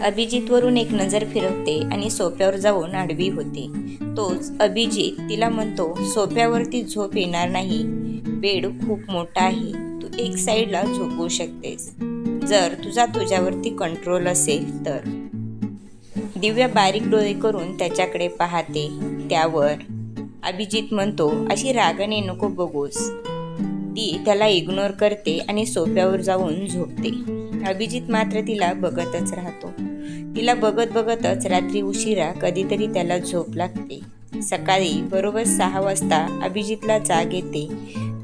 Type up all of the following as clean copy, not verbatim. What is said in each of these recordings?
अभिजितवरून एक नजर फिरवते आणि सोफ्यावर जाऊन आडवी होते. तोच अभिजित तिला म्हणतो, सोफ्यावरती झोप येणार नाही, बेड खूप मोठा आहे, तू एक साईडला झोपू शकतेस, जर तुझ्यावरती कंट्रोल असेल तर. दिव्या बारीक डोळे करून त्याच्याकडे पाहते. त्यावर अभिजित म्हणतो, अशी रागाने नको बघूस. ती त्याला इग्नोर करते आणि सोफ्यावर जाऊन झोपते. अभिजित मात्र तिला बघतच राहतो. तिला बघत बघतच रात्री उशिरा कधीतरी त्याला झोप लागते. सकाळी बरोबर 6 वाजता अभिजितला जाग येते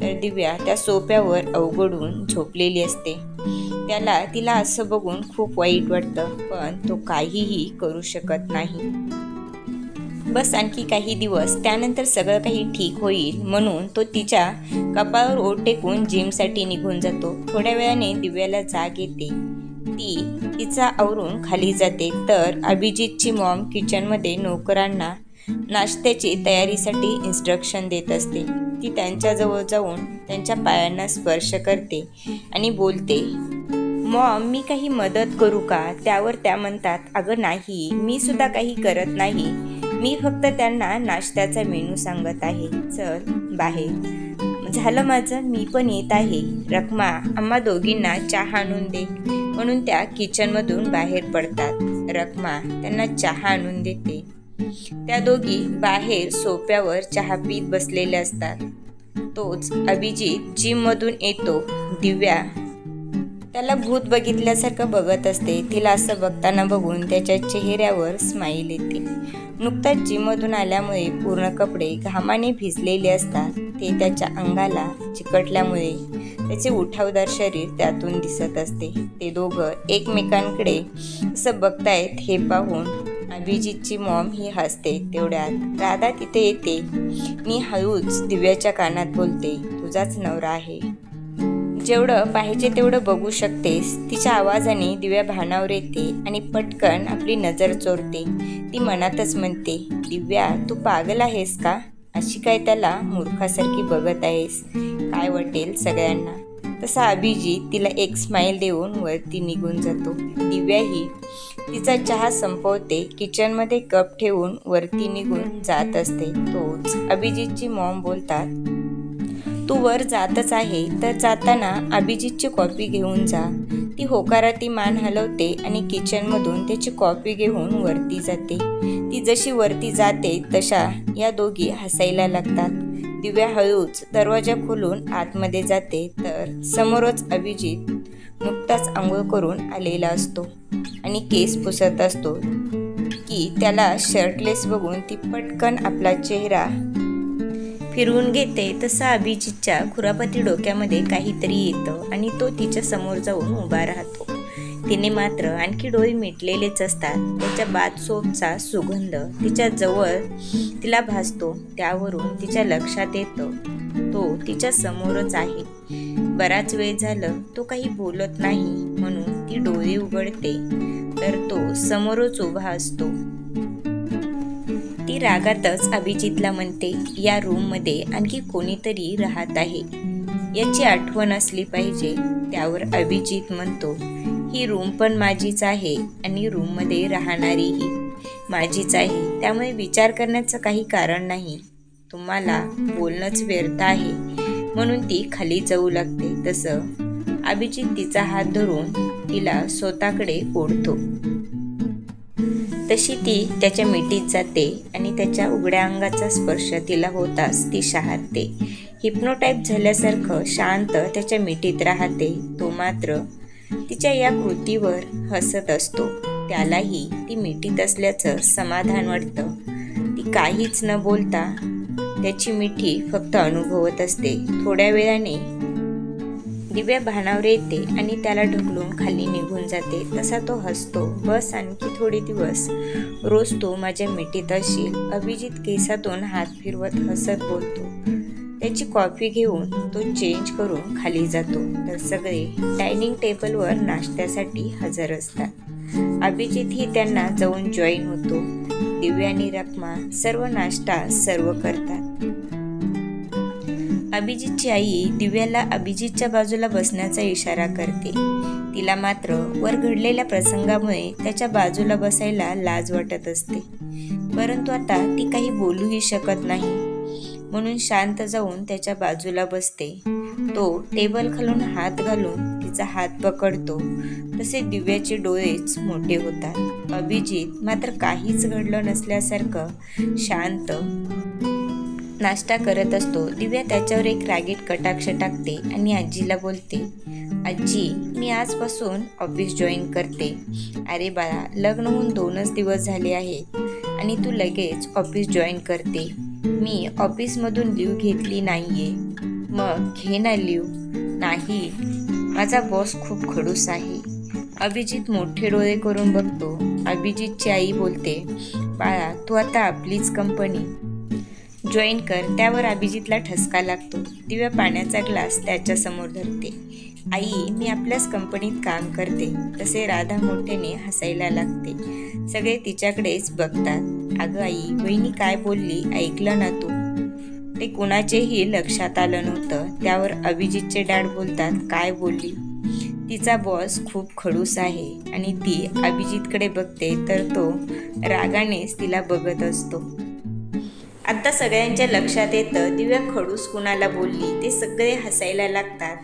तर दिव्या त्या सोफ्यावर अवघडून झोपलेली असते. त्याला तिला असं बघून खूप वाईट वाटतं, पण तो काहीही करू शकत नाही. बस आणखी काही दिवस, त्यानंतर सगळं काही ठीक होईल म्हणून तो तिच्या कपाळावर ओठ टेकून जिमसाठी निघून जातो. थोड्या वेळाने दिव्याला जाग येते. ती तिचा आवरून खाली जाते तर अभिजितची मॉम किचनमध्ये नोकरांना नाश्त्याची तयारीसाठी इन्स्ट्रक्शन देत असते. ती त्यांच्याजवळ जाऊन त्यांच्या पायांना स्पर्श करते आणि बोलते, मॉम मी काही मदत करू का? त्यावर त्या म्हणतात, अगं नाही, मी सुद्धा काही करत नाही, मी फक्त त्यांना नाश्त्याचा मेनू सांगत आहे, चल बाहेर. झालं माझं, मी पण येत आहे. रखमा आम्हा दोघींना चहा आणून दे म्हणून त्या किचनमधून बाहेर पडतात. रखमा त्यांना चहा आणून देते. त्या दोघी बाहेर सोफ्यावर चहा पीत बसलेल्या असतात. तोच अभिजित जिममधून येतो. दिव्या त्याला भूत बघितल्यासारखं बघत असते. तिला असं बघताना बघून त्याच्या चेहऱ्यावर स्माईल येते. नुकताच जिममधून आल्यामुळे पूर्ण कपडे घामाने भिजलेले असतात. ते त्याच्या अंगाला चिकटल्यामुळे त्याचे उठावदार शरीर त्यातून दिसत असते. ते दोघं एकमेकांकडे असं बघतायत हे पाहून अभिजितची मॉम ही हसते. तेवढ्यात राधा तिथे येते. मी हळूच दिव्याच्या कानात बोलते, तुझाच नवरा आहे, जेवढं पाहिजे तेवढं बघू शकतेस. तिच्या आवाजाने दिव्या भानावर येते आणि पटकन आपली नजर चोरते. ती मनातच म्हणते, दिव्या तू पागल आहेस का? अशी काय त्याला मूर्खासारखी बघत आहेस? काय वाटेल सगळ्यांना? तसा अभिजित तिला एक स्माईल देऊन वरती निघून जातो. दिव्याही तिचा चहा संपवते. किचनमध्ये कप ठेवून वरती निघून जात असते. तोच अभिजितची मॉम बोलतात, तू वर जातच आहे तर जाताना अभिजितची कॉफी घेऊन जा. ती होकाराती मान हलवते आणि किचनमधून त्याची कॉफी घेऊन वरती जाते. ती जशी वरती जाते तशा या दोघी हसायला लागतात. दिव्या हळूच दरवाजा खोलून आतमध्ये जाते तर समोरच अभिजित नुकताच आंघोळ करून आलेला असतो आणि केस पुसत असतो की त्याला शर्टलेस बघून ती पटकन आपला चेहरा फिरवून घेते. तसा अभिजितच्या खुरापती डोक्यामध्ये काहीतरी येतं आणि तो तिच्या समोर जाऊन उभा राहतो. तिने मात्र आणखी डोळे मिटलेलेच असतात. त्याच्या बाथ सोपचा सुगंध तिच्या जवळ तिला भासतो. त्यावरून तिच्या लक्षात येतं तो तिच्या समोरच आहे. बराच वेळ झालं तो काही बोलत नाही म्हणून ती डोळे उघडते तर तो समोरच उभा असतो. ती रागातच अभिजितला म्हणते, या रूममध्ये आणखी कोणीतरी राहत आहे, याची आठवण असली पाहिजे. त्यावर अभिजित म्हणतो, ही रूम पण माझीच आहे आणि रूममध्ये राहणारीही माझीच आहे, त्यामुळे विचार करण्याचं काही कारण नाही. तुम्हाला बोलणंच व्यर्थ आहे. म्हणून ती खाली जाऊ लागते. तसं अभिजित तिचा हात धरून तिला स्वतःकडे ओढतो. तशी ती त्याच्या मिठीत जाते आणि त्याच्या उघड्या अंगाचा स्पर्श तिला होताच ती शहारते. हिप्नोटाईप झाल्यासारखं शांत त्याच्या मिठीत राहते. तो मात्र तिच्या या कृतीवर हसत असतो. त्यालाही ती मिठीत असल्याचं समाधान वाटतं. ती काहीच न बोलता त्याची मिठी फक्त अनुभवत असते. थोड्या वेळाने दिव्या भानावर येते आणि त्याला ढकलून खाली निघून जाते. तसा तो हसतो, बस आणखी थोडे दिवस रोज तो माझ्या मिठीत असशील. अभिजित केसातून हात फिरवत हसत बोलतो. त्याची कॉफी घेऊन तो चेंज करून खाली जातो तर सगळे डायनिंग टेबलवर नाश्त्यासाठी हजर असतात. अभिजित ही त्यांना जाऊन जॉईन होतो. दिव्या आणि रखमा सर्व नाश्ता सर्व करतात. अभिजितची आई दिव्याला अभिजितच्या बाजूला बसण्याचा इशारा करते. तिला मात्र वर घडलेल्या प्रसंगामुळे त्याच्या बाजूला बसायला लाज वाटत असते. परंतु आता ती काही बोलूही शकत नाही, म्हणून शांत जाऊन त्याच्या बाजूला बसते. तो टेबल खालून हात घालून तिचा हात पकडतो. तसे दिव्याचे डोळेच मोठे होतात. अभिजित मात्र काहीच घडलं नसल्यासारखं शांत नाश्ता करत असतो. दिव्या त्याच्यावर एक रागीट कटाक्ष टाकते आणि आजीला बोलते, आजी, मी आजपासून ऑफिस जॉईन करते. अरे बाळा, लग्न होऊन 2च दिवस झाले आहेत आणि तू लगेच ऑफिस जॉईन करते. मी ऑफिसमधून लीव घेतली नाहीये. मग घे ना लीव. नाही, माझा बॉस खूप खडूस आहे. अभिजित मोठे डोळे करून बघतो. अभिजितची आई बोलते, बाळा, तू आता आपलीच कंपनी जॉईन कर. त्यावर अभिजितला ठसका लागतो. दिव्या पाण्याचा ग्लास त्याच्यासमोर धरते. आई, मी आपल्याच कंपनीत काम करते. तसे राधा मोठ्याने हसायला लागते. सगळे तिच्याकडेच बघतात. अगं आई, वहिनी काय बोलली ऐकलं ना तू? ते कुणाचेही लक्षात आलं नव्हतं. त्यावर अभिजितचे डॅड बोलतात, काय बोलली? तिचा बॉस खूप खडूस आहे. आणि ती अभिजितकडे बघते तर तो रागानेच तिला बघत असतो. आता सगळ्यांच्या लक्षात येतं दिव्या खडूस कुणाला बोलली. ते सगळे हसायला लागतात.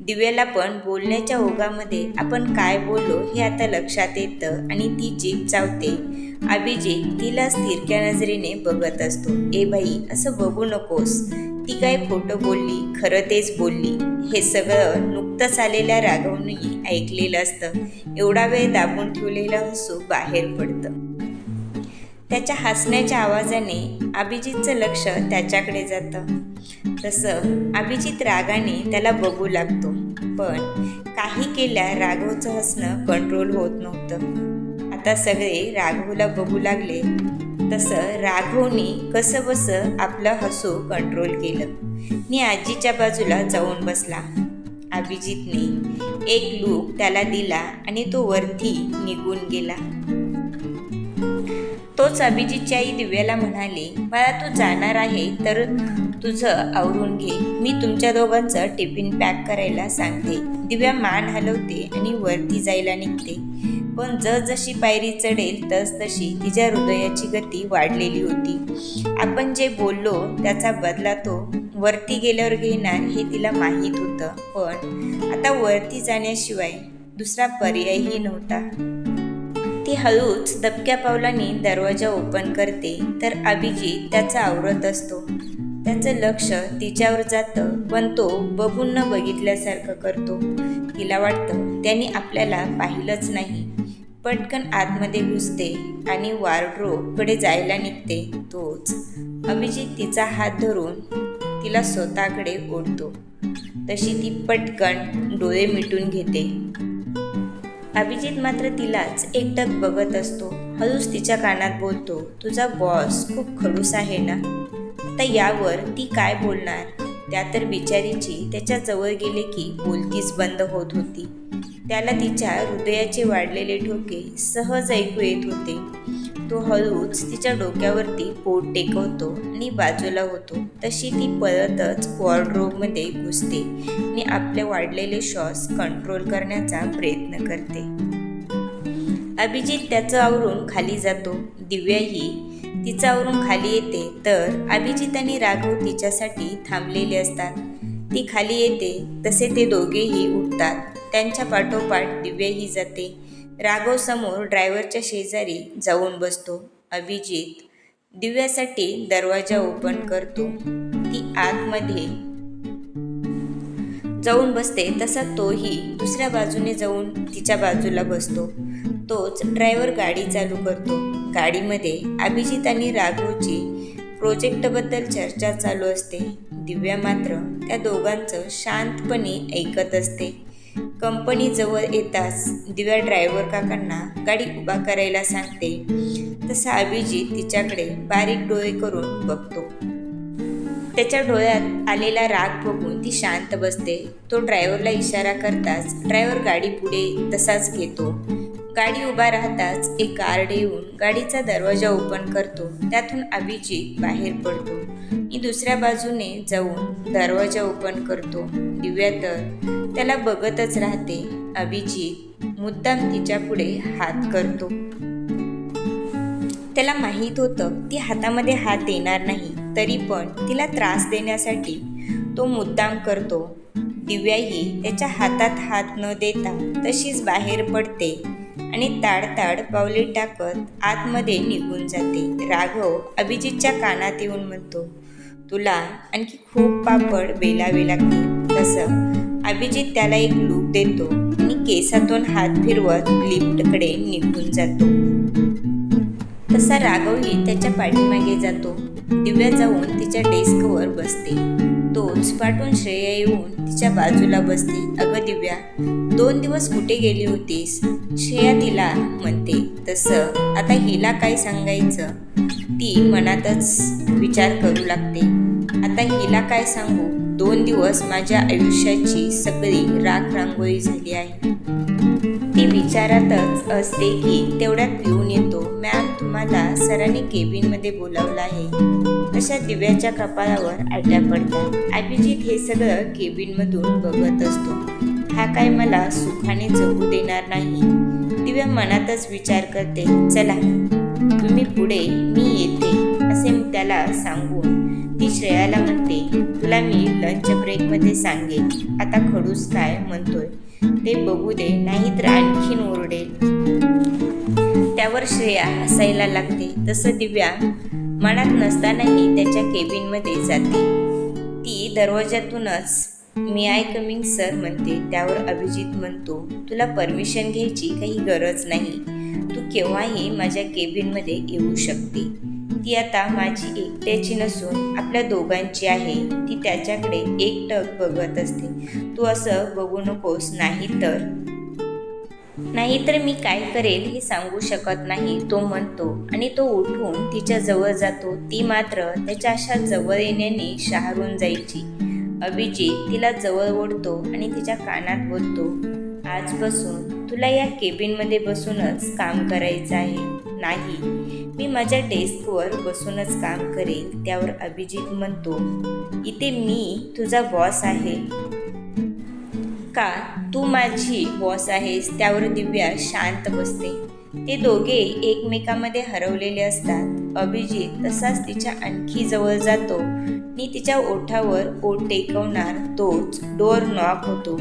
दिव्याला पण बोलण्याच्या ओघामध्ये आपण काय बोललो हे आता लक्षात येतं आणि ती जीभ चावते. अभिजित तिला तिरक्या नजरेने बघत असतो. ए बाई, असं बघू नकोस. ती काय खोटं बोलली, खरं तेच बोलली. हे सगळं नुकतंच आलेल्या राघवने ऐकलेलं असतं. एवढा वेळ दाबून ठेवलेलं हसू बाहेर पडतं. त्याच्या हसण्याच्या आवाजाने अभिजितचं लक्ष त्याच्याकडे जातं. तसं अभिजित रागाने त्याला बघू लागतो. पण काही केल्या राघवचं हसणं कंट्रोल होत नव्हतं. आता सगळे राघवला बघू लागले. तसं राघवने कसं बसं आपलं हसू कंट्रोल केलं. मी आजीच्या बाजूला जाऊन बसला. अभिजितने एक लूक त्याला दिला आणि तो वरती निघून गेला. तोच अभिजितची आई दिव्याला म्हणाली, बाळा, तू जाणार आहे तर तुझं आवरून घे. मी तुमच्या दोघांचं टिफिन पॅक करायला सांगते. दिव्या मान हलवते आणि वरती जायला निघते. पण जशी पायरी चढेल तशी तिच्या हृदयाची गती वाढलेली होती. आपण जे बोललो त्याचा बदला तो वरती गेल्यावर घेणार हे तिला माहीत होतं. पण आता वरती जाण्याशिवाय दुसरा पर्यायही नव्हता. ती हळूच दबक्या पावलांनी दरवाजा ओपन करते तर अभिजित त्याचा आवरत असतो. त्याचं लक्ष तिच्यावर जातं, पण तो बघून न बघितल्यासारखं करतो. तिला वाटतं त्याने आपल्याला पाहिलंच नाही. पटकन आतमध्ये घुसते आणि वार्डरोबकडे जायला निघते. तोच अभिजित तिचा हात धरून तिला स्वतःकडे ओढतो. तशी ती पटकन डोळे मिटून घेते. अभिजित मात्र तिलाच एकटक बघत असतो. हळूच तिच्या कानात बोलतो, तुझा बॉस खूप खडूस आहे ना? आता यावर ती काय बोलणार? त्या तर बिचारीची त्याच्या जवळ गेले की बोलतीच बंद होत होती. त्याला तिच्या हृदयाचे वाढलेले ठोके सहज ऐकू येत होते. तो हळूच तिच्या डोक्यावरती पोट टेकवतो आणि बाजूला होतो. तशी ती परतच वॉर्डरोबमध्ये घुसते आणि आपले वाढलेले श्वास कंट्रोल करण्याचा प्रयत्न करते. अभिजित त्याचं आवरून खाली जातो. दिव्याही तिचं आवरून खाली येते तर अभिजित आणि राघव तिच्यासाठी थांबलेले असतात. ती खाली येते तसे ते दोघेही उठतात. त्यांच्या पाठोपाठ दिव्याही जाते. राघव समोर ड्रायव्हरच्या शेजारी जाऊन बसतो. अभिजित दिव्यासाठी दरवाजा ओपन करतो. ती आतमध्ये जाऊन बसते तसा तोही दुसऱ्या बाजूने जाऊन तिच्या बाजूला बसतो. तोच ड्रायव्हर गाडी चालू करतो. गाडीमध्ये अभिजित आणि राघवची प्रोजेक्टबद्दल चर्चा चालू असते. दिव्या मात्र त्या दोघांचं शांतपणे ऐकत असते. कंपनी जवळ येताच दिव्या ड्रायव्हर काकांना गाडी उभा करायला सांगते. तसा अभिजित तिच्याकडे बारीक डोळे करून बघतो. त्याच्या डोळ्यात आलेला राग बघून ती शांत बसते. तो ड्रायव्हरला इशारा करताच ड्रायव्हर गाडी पुढे तसाच घेतो. गाडी उभा राहताच एक गार्ड येऊन गाडीचा दरवाजा ओपन करतो. त्यातून अभिजित बाहेर पडतो आणि दुसऱ्या बाजूने जाऊन दरवाजा ओपन करतो. दिव्या तर त्याला बघतच राहते. अभिजित मुद्दाम तिच्या पुढे हात करतो. त्याला माहीत होतं ती हातामध्ये हात देणार नाही, तरी पण तिला त्रास देण्यासाठी तो मुद्दाम करतो. दिव्याही त्याच्या हातात हात न देता तशीच बाहेर पडते आणि ताडताड पावले टाकत आतमध्ये निघून जाते. राघव अभिजितच्या कानात येऊन म्हणतो, तुला आणखी खूप पापड बेलावे लागतील. तसं अभिजित त्याला एक लूक देतो आणि केसातून हात फिरवत लिफ्टकडे निघून जातो. तसा राघवही त्याच्या पाठीमागे जातो. दिव्या जाऊन तिच्या डेस्कवर बसते. तोच पाठून श्रेया येऊन तिच्या बाजूला बसते. अगं दिव्या, 2 दिवस कुठे गेली होतीस? श्रेया तिला म्हणते. तसं आता हिला काय सांगायचं? ती मनातच विचार करू लागते. आता हिला काय सांगू? 2 दिवस माझ्या आयुष्याची सगळी राख रांगोळी झाली आहे. ती विचारातच असते की तेवढ्यात पिऊन येतो. मॅम, तुम्हाला सरांनी केबिनमध्ये बोलावलं आहे. अशा दिव्याच्या कपाळावर आट्या पडतात. अभिजित हे सगळं केबिनमधून बघत असतो. हा काय मला सुखाने जगू देणार नाही. दिव्या मनातच विचार करते. चला तुम्ही पुढे, मी येते असे त्याला सांगून ती श्रेयाला म्हणते, तुला मी लंच ब्रेकमध्ये सांगेन. आता खडूस काय म्हणतोय ते बघू दे, नाहीतर आणखीन ओरडेल. त्यावर श्रेया हसायला लागते. तसं दिव्या मनात नसतानाही त्याच्या केबिनमध्ये जाते. ती दरवाजातूनच मी आय कमिंग सर म्हणते. त्यावर अभिजित म्हणतो, तुला परमिशन घ्यायची काही गरज नाही. तू केव्हाही माझ्या केबिनमध्ये येऊ शकते. ती आता माझी एकट्याची नसून आपल्या दोघांची आहे. ती त्याच्याकडे एकटक बघत असते. तू असं बघू नकोस, नाहीतर मी काय करेल हे सांगू शकत नाही, तो म्हणतो आणि तो उठून तिच्या जवळ जातो. ती मात्र त्याच्या अशा जवळ येण्याने शहारून जायची. अभिजित तिला जवळ ओढतो आणि तिच्या कानात बोलतो, आजपासून तुला या केबिनमध्ये बसूनच काम करायचं आहे. नाही, मी माझ्या डेस्कवर बसूनच काम करेल. त्यावर अभिजित म्हणतो, इथे मी तुझा बॉस आहे का? तू माझी बॉस आहेस. त्यावर दिव्या शांत बसते. ते दोघे एकमेकांमध्ये हरवलेले असतात. अभिजित तसाच तिच्या आणखी जवळ जातो आणि तिच्या ओठावर ओठ टेकवणार तोच डोअर नॉक होतो.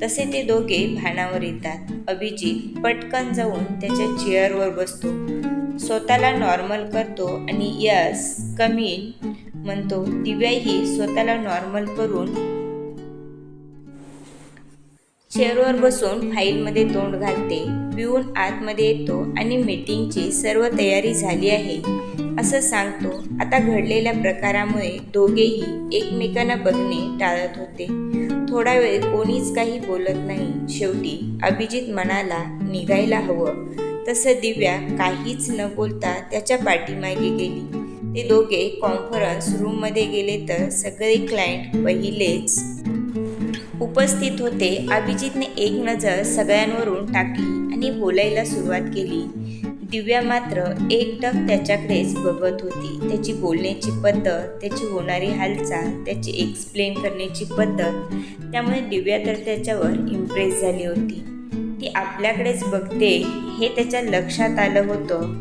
तसे ते दोघे भानावर येतात. अभिजित पटकन जाऊन त्याच्या चेअरवर बसतो. स्वतःला नॉर्मल करतो आणि यस कम इन म्हणतो. दिव्याही स्वतःला नॉर्मल करून चेअरवर बसून फाईलमध्ये तोंड घालते. पिऊन आतमध्ये येतो आणि मीटिंगची सर्व तयारी झाली आहे असं सांगतो. आता घडलेल्या प्रकारामुळे दोघेही एकमेकांना बघणे टाळत होते. थोडा वेळ कोणीच काही बोलत नाही. शेवटी अभिजित म्हणाला, निघायला हवं. तसं दिव्या काहीच न बोलता त्याच्या पाठीमागे गेली. ते दोघे कॉन्फरन्स रूममध्ये गेले तर सगळे क्लायंट पहिलेच उपस्थित होते. अभिजितने एक नजर सगळ्यांवरून टाकली आणि बोलायला सुरुवात केली. दिव्या मात्र एकटक त्याच्याकडेच बघत होती. त्याची बोलण्याची पद्धत, त्याची होणारी हालचाल, त्याची एक्सप्लेन करण्याची पद्धत, त्यामुळे दिव्या तर त्याच्यावर इम्प्रेस झाली होती. ती आपल्याकडेच बघते हे त्याच्या लक्षात आलं होतं.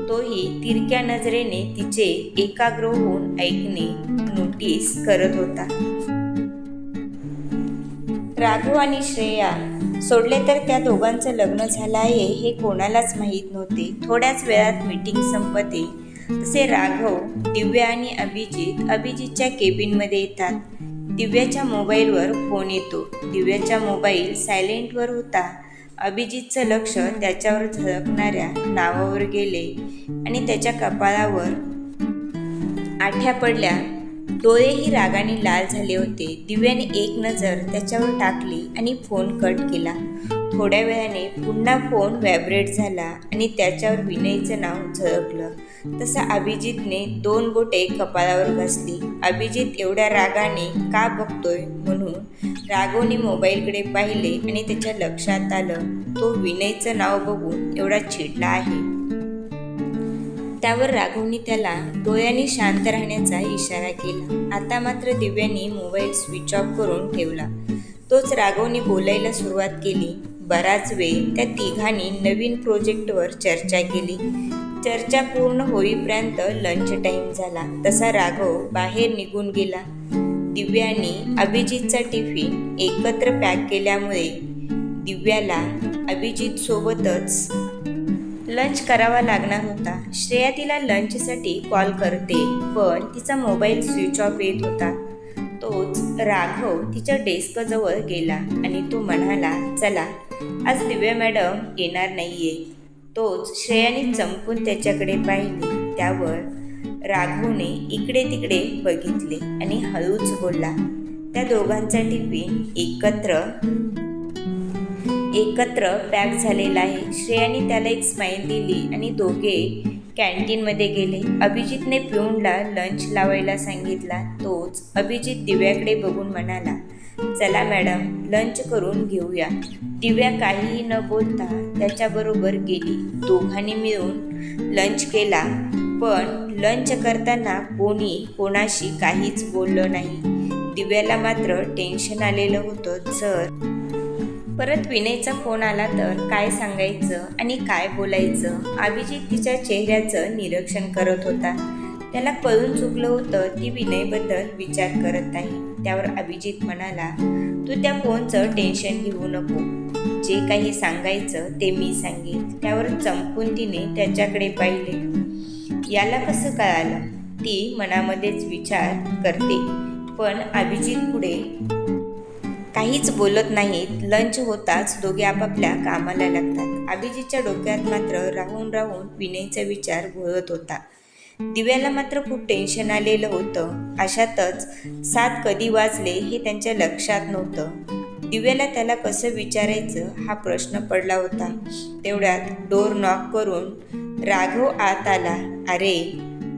तोही तिरक्या नजरेने तिचे एकाग्र होऊन ऐकणे नोटीस करत होता. राघव आणि श्रेया सोडले तर त्या दोघांचं लग्न झालं आहे हे कोणालाच माहीत नव्हते. थोड्याच वेळात मीटिंग संपते. तसे राघव, दिव्या आणि अभिजितच्या केबिनमध्ये येतात. दिव्याच्या मोबाईलवर फोन येतो. दिव्याचा मोबाईल सायलेंटवर होता. अभिजितचं लक्ष त्याच्यावर झळकणाऱ्या नावावर गेले आणि त्याच्या कपाळावर आठ्या पडल्या. डोळेही रागाने लाल झाले होते. दिव्याने एक नजर त्याच्यावर टाकली आणि फोन कट केला. थोड्या वेळाने पुन्हा फोन व्हायब्रेट झाला आणि त्याच्यावर विनयचं नाव झळकलं. तसा अभिजितने 2 बोटे कपाळावर घासली. अभिजित एवढ्या रागाने का बघतोय म्हणून राघवने मोबाईलकडे पाहिले आणि त्याच्या लक्षात आलं तो विनयचं नाव बघून एवढा चिडला आहे. त्यावर राघवने त्याला डोळ्यांनी शांत राहण्याचा इशारा केला. आता मात्र दिव्याने मोबाईल स्विच ऑफ करून ठेवला. तोच राघवने बोलायला सुरुवात केली. बराच वेळ त्या तिघांनी नवीन प्रोजेक्टवर चर्चा केली. चर्चा पूर्ण होईपर्यंत लंच टाईम झाला. तसा राघव बाहेर निघून गेला. दिव्याने अभिजितचा टिफिन एकत्र पॅक केल्यामुळे दिव्याला अभिजित सोबतच लंच करावा लागणार होता. श्रेया तिला लंचसाठी कॉल करते, पण तिचा मोबाईल स्विच ऑफ येत होता. तोच राघव तिच्या डेस्कजवळ गेला आणि तो म्हणाला, चला आज दिव्या मॅडम येणार नाहीये. तोच श्रेयाने चमकून त्याच्याकडे पाहिले. त्यावर राघवने इकडे तिकडे बघितले आणि हळूच बोलला, त्या दोघांचा टिफिन एकत्र पॅक झालेला आहे. श्रेयाने त्याला एक स्माईल दिली आणि दोघे कॅन्टीनमध्ये गेले. अभिजितने पिऊनला लंच लावायला सांगितला. तोच अभिजित दिव्याकडे बघून म्हणाला, चला मॅडम लंच करून घेऊया. दिव्या काहीही न बोलता त्याच्याबरोबर गेली. दोघांनी मिळून लंच केला, पण लंच करताना कोणी कोणाशी काहीच बोललं नाही. दिव्याला मात्र टेन्शन आलेलं होतं. जर परत विनयचा फोन आला तर काय सांगायचं आणि काय बोलायचं. अभिजित तिच्या चेहऱ्याचं निरीक्षण करत होता. त्याला कळून चुकलं होतं ती विनयबद्दल विचार करत आहे. त्यावर अभिजित म्हणाला, तू त्या फोनचं टेन्शन घेऊ नको. जे काही सांगायचं ते मी सांगेन. त्यावर चमकून तिने त्याच्याकडे पाहिले. याला कसं कळालं? ती मनामध्येच विचार करते, पण अभिजित पुढे काहीच बोलत नाहीत. लंच होताच दोघे आपापल्या कामाला लागतात. अभिजितच्या डोक्यात मात्र राहून राहून विनयचा विचार घोळत होता. दिव्याला मात्र खूप टेन्शन आलेलं होतं. अशातच 7 कधी वाजले हे त्यांच्या लक्षात नव्हतं. दिव्याला त्याला कसं विचारायचं हा प्रश्न पडला होता. तेवढ्यात डोर नॉक करून राघव आत आला. अरे,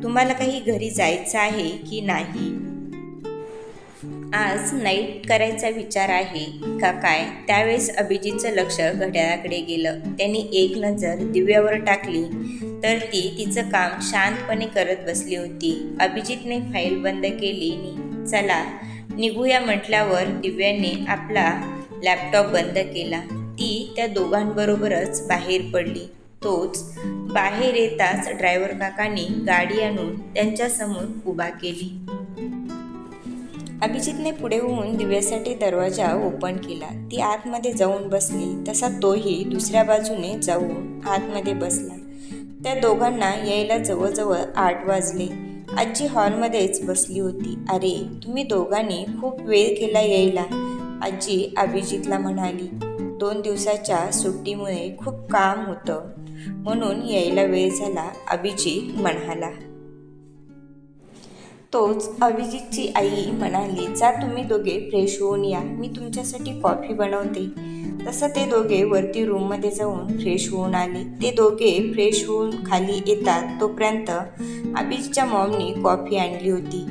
तुम्हाला काही घरी जायचं आहे की नाही? आज नाईट करायचा विचार आहे का काय? त्यावेळेस अभिजितचं लक्ष घड्याळाकडे गेलं. त्यांनी एक नजर दिव्यावर टाकली तर ती तिचं काम शांतपणे करत बसली होती. अभिजितने फाईल बंद केली आणि चला निघूया म्हटल्यावर दिव्याने आपला लॅपटॉप बंद केला. ती त्या दोघांबरोबरच बाहेर पडली. तोच बाहेर येताच ड्रायव्हर काकांनी गाडी आणून त्यांच्यासमोर उभा केली. अभिजितने पुढे होऊन दिव्यासाठी दरवाजा ओपन केला. ती आतमध्ये जाऊन बसली. तसा तोही दुसऱ्या बाजूने जाऊन आतमध्ये बसला. त्या दोघांना यायला जवळजवळ 8 वाजले. आजी हॉलमध्येच बसली होती. अरे, तुम्ही दोघांनी खूप वेळ केला यायला, आजी अभिजितला म्हणाली. 2 दिवसाच्या सुट्टीमुळे खूप काम होतं म्हणून यायला वेळ झाला, अभिजित म्हणाला. तोच अभिजितची आई म्हणाली, जा तुम्ही दोघे फ्रेश होऊन या, मी तुमच्यासाठी कॉफी बनवते. तसं ते दोघे वरती रूममध्ये जाऊन फ्रेश होऊन आले. ते दोघे फ्रेश होऊन खाली येतात तोपर्यंत अभिजितच्या मॉमनी कॉफी आणली होती.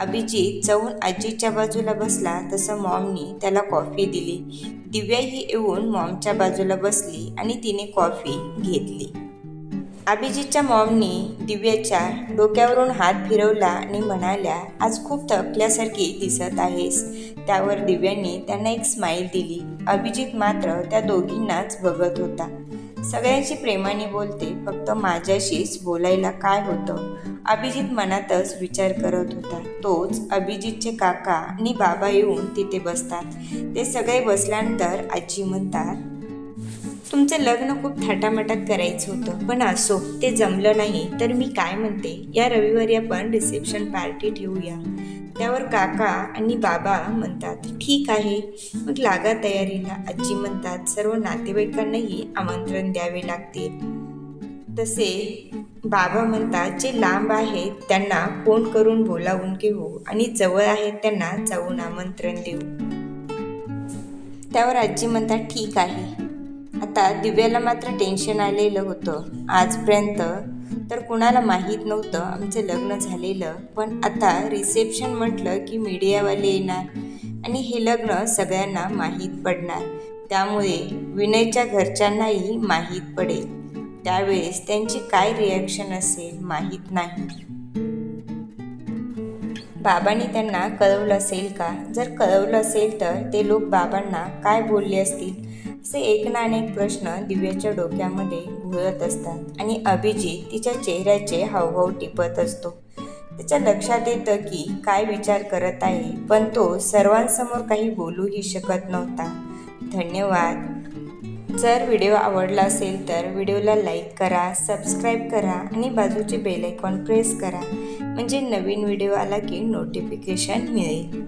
अभिजित जाऊन आजीच्या बाजूला बसला तसं मॉमनी त्याला कॉफी दिली. दिव्याही येऊन मॉमच्या बाजूला बसली आणि तिने कॉफी घेतली. अभिजितच्या मॉमनी दिव्याच्या डोक्यावरून हात फिरवला आणि म्हणाल्या, आज खूप थकल्यासारखी दिसत आहेस. त्यावर दिव्याने त्यांना एक स्माईल दिली. अभिजित मात्र त्या दोघींनाच बघत होता. सगळ्यांशी प्रेमाने बोलते, फक्त माझ्याशीच बोलायला काय होतं? अभिजित मनातच विचार करत होता. तोच अभिजितचे काका आणि बाबा येऊन तिथे बसतात. ते सगळे बसल्यानंतर आजी म्हणतात, तुमचं लग्न खूप थाटामाटात करायचं होतं, पण असो ते जमलं नाही तर मी काय म्हणते, या रविवारी आपण रिसेप्शन पार्टी ठेवूया. त्यावर काका आणि बाबा म्हणतात, ठीक आहे, मग लागा तयारीला. आजी म्हणतात, सर्व नातेवाईकांनाही आमंत्रण द्यावे लागतील. तसे बाबा म्हणतात, जे लांब आहेत त्यांना फोन करून बोलावून घेऊ आणि जवळ आहेत त्यांना जाऊन आमंत्रण देऊ. त्यावर आजी म्हणतात, ठीक आहे. आता दिव्याला मात्र टेन्शन आलेलं होतं. आजपर्यंत तर कुणाला माहीत नव्हतं आमचं लग्न झालेलं, पण आता रिसेप्शन म्हटलं की मीडियावाले येणार आणि हे लग्न सगळ्यांना माहीत पडणार. त्यामुळे विनयच्या घरच्यांनाही माहीत पडेल. त्यावेळेस त्यांची काय रिॲक्शन असेल माहीत नाही. बाबांनी त्यांना कळवलं असेल का? जर कळवलं असेल तर ते लोक बाबांना काय बोलले असतील? असे एक ना अनेक प्रश्न दिव्याच्या डोक्यामध्ये घोळत असतात आणि अभिजित तिच्या चेहऱ्याचे हावभाव टिपत असतो. त्याच्या लक्षात येतं की काय विचार करत आहे, पण तो सर्वांसमोर काही बोलूही शकत नव्हता. धन्यवाद. जर व्हिडिओ आवडला असेल तर व्हिडिओला लाईक करा, सबस्क्राईब करा आणि बाजूचे बेल आयकॉन प्रेस करा, म्हणजे नवीन व्हिडिओ आला की नोटिफिकेशन मिळेल.